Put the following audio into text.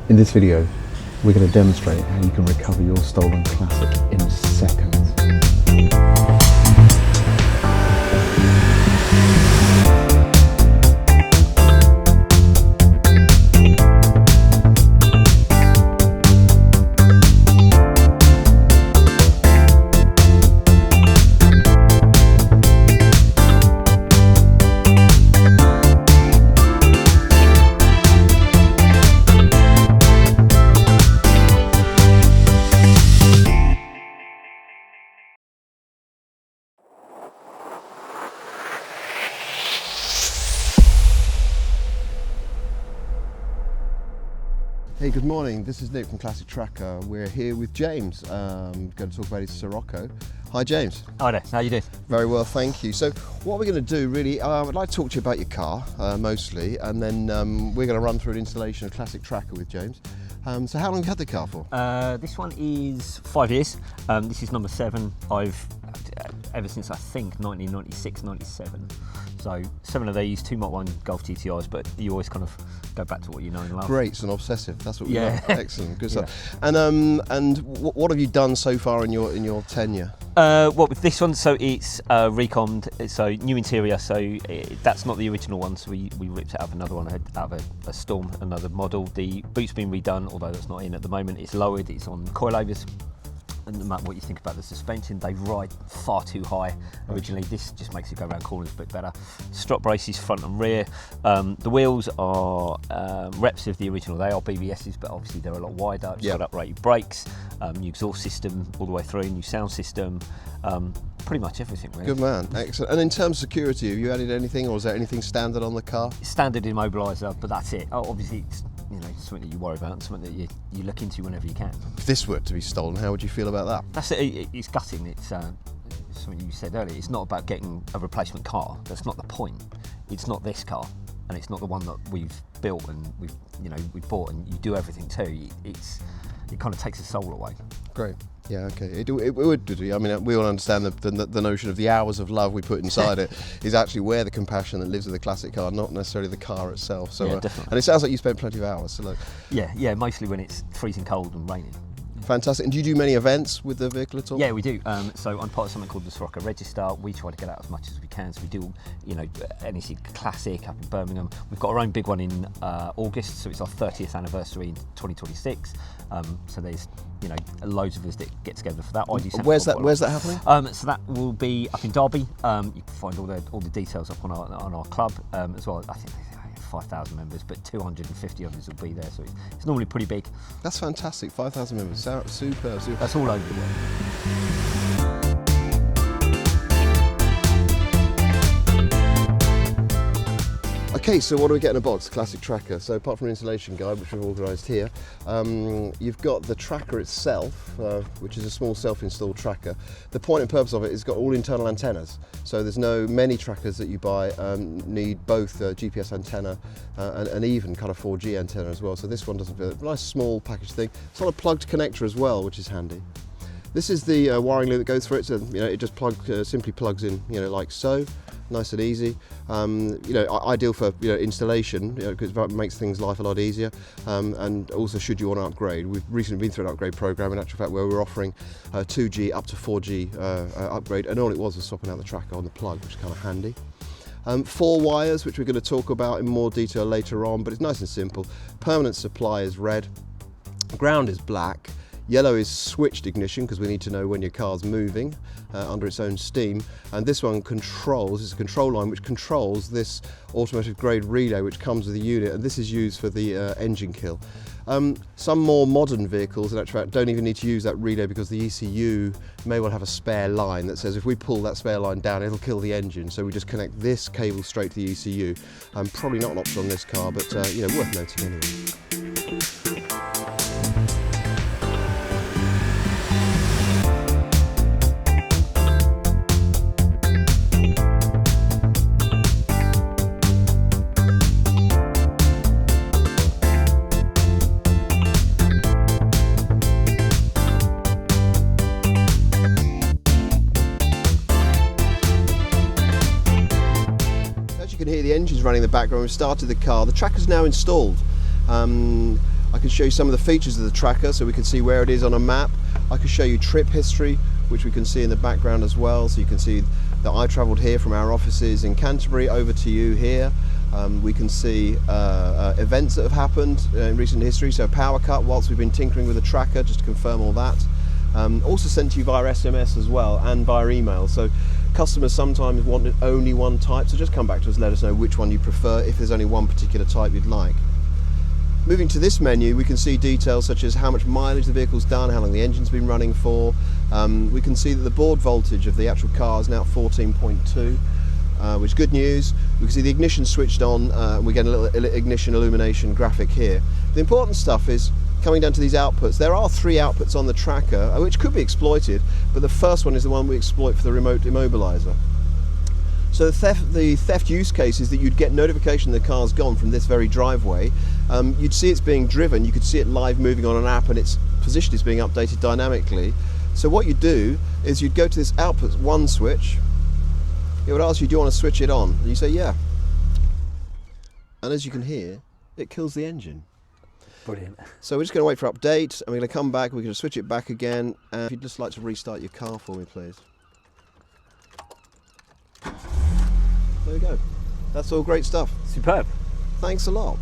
In this video, we're going to demonstrate how you can recover your stolen classic in seconds. Hey, good morning. This is Nick from Classic Tracker. We're here with James. Going to talk about his Scirocco. Hi, James. Hi there. How you doing? Very well, thank you. So, what we're going to do, really, I'd like to talk to you about your car, mostly, and then we're going to run through an installation of Classic Tracker with James. So, how long have you had the car for? This one is 5 years. This is number 7. I've ever since I think 1996, 97. So 7 of these, 2 Mach 1 Golf GTIs, but you always kind of go back to what you know and love. Great, it's an obsessive. That's what we love. Excellent, good stuff. Yeah. And what have you done so far in your tenure? Well, with this one, so it's recommed, so new interior. So that's not the original one. So we ripped it out of another one, out of a Storm, another model. The boot's been redone, although that's not in at the moment. It's lowered. It's on coilovers. And no matter what you think about the suspension, they ride far too high originally. This just makes it go around corners a bit better. Strop braces front and rear. The wheels are reps of the original. They are BBSs, but obviously they're a lot wider. It's got uprated brakes, new exhaust system all the way through, new sound system. Pretty much everything, really. Good man, excellent. And in terms of security, have you added anything, or is there anything standard on the car? Standard Immobiliser, but that's it. Obviously, it's something that you worry about and something that you look into whenever you can. If this were to be stolen, how would you feel about that? That's it. It's gutting. It's something you said earlier. It's not about getting a replacement car. That's not the point. It's not this car, and it's not the one that we've built and we've bought and you do everything to. It kind of takes the soul away. Great. Yeah, okay. It would do. I mean, we all understand the notion of the hours of love we put inside it is actually where the compassion that lives with the classic car, not necessarily the car itself. So, yeah, definitely. And it sounds like you spend plenty of hours. So look. Yeah, mostly when it's freezing cold and raining. Fantastic. And do you do many events with the vehicle at all? Yeah, we do. So I'm part of something called the Scirocco Register. We try to get out as much as we can. So we do, NEC Classic up in Birmingham. We've got our own big one in August. So it's our 30th anniversary in 2026. So there's, loads of us that get together for that. Where's that happening? So that will be up in Derby. You can find all the details up on our club as well. I think 5,000 members, but 250 of us will be there, so it's normally pretty big. That's fantastic. 5,000 members. Superb. That's all over the world. Okay, so what do we get in a box? Classic Tracker. So apart from an installation guide, which we've organised here, you've got the tracker itself, which is a small self-installed tracker. The point and purpose of it is got all internal antennas. So there's many trackers that you buy need both GPS antenna and even kind of 4G antenna as well. So this one doesn't fit. A nice small package thing. It's on a plugged connector as well, which is handy. This is the wiring loop that goes through it. So it just simply plugs in, like so. Nice and easy, ideal for installation, because it makes things life a lot easier. And also, should you want to upgrade, we've recently been through an upgrade program. In actual fact, where we're offering 2G up to 4G upgrade, and all it was swapping out the tracker on the plug, which is kind of handy. 4 wires, which we're going to talk about in more detail later on, but it's nice and simple. Permanent supply is red, ground is black. Yellow is switched ignition, because we need to know when your car's moving under its own steam. And this one is a control line which controls this automotive grade relay which comes with the unit, and this is used for the engine kill. Some more modern vehicles in actual fact don't even need to use that relay, because the ECU may well have a spare line that says if we pull that spare line down it'll kill the engine, so we just connect this cable straight to the ECU. Probably not an option on this car, but worth noting anyway. Hear the engine's running in the background. We've started the car. The tracker's now installed. I I can show you some of the features of the tracker so we can see where it is on a map. I can show you trip history, which we can see in the background as well, so you can see that I travelled here from our offices in Canterbury over to you here. We can see events that have happened in recent history, so power cut whilst we've been tinkering with the tracker, just to confirm all that. Also sent to you via SMS as well and via email, so customers sometimes want only one type, so just come back to us, let us know which one you prefer if there's only one particular type you'd like. Moving to this menu, we can see details such as how much mileage the vehicle's done, how long the engine's been running for. We can see that the board voltage of the actual car is now 14.2, which is good news. We can see the ignition switched on, we get a little ignition illumination graphic here. The important stuff is coming down to these outputs. There are 3 outputs on the tracker, which could be exploited, but the first one is the one we exploit for the remote immobiliser. So the theft use case is that you'd get notification the car's gone from this very driveway. You'd see it's being driven, you could see it live moving on an app, and its position is being updated dynamically. So what you do is you'd go to this output 1 switch. It would ask you, do you want to switch it on? And you say, yeah. And as you can hear, it kills the engine. Brilliant. So we're just going to wait for update, and we're going to come back, we're going to switch it back again. And if you'd just like to restart your car for me, please. There we go. That's all great stuff. Superb. Thanks a lot.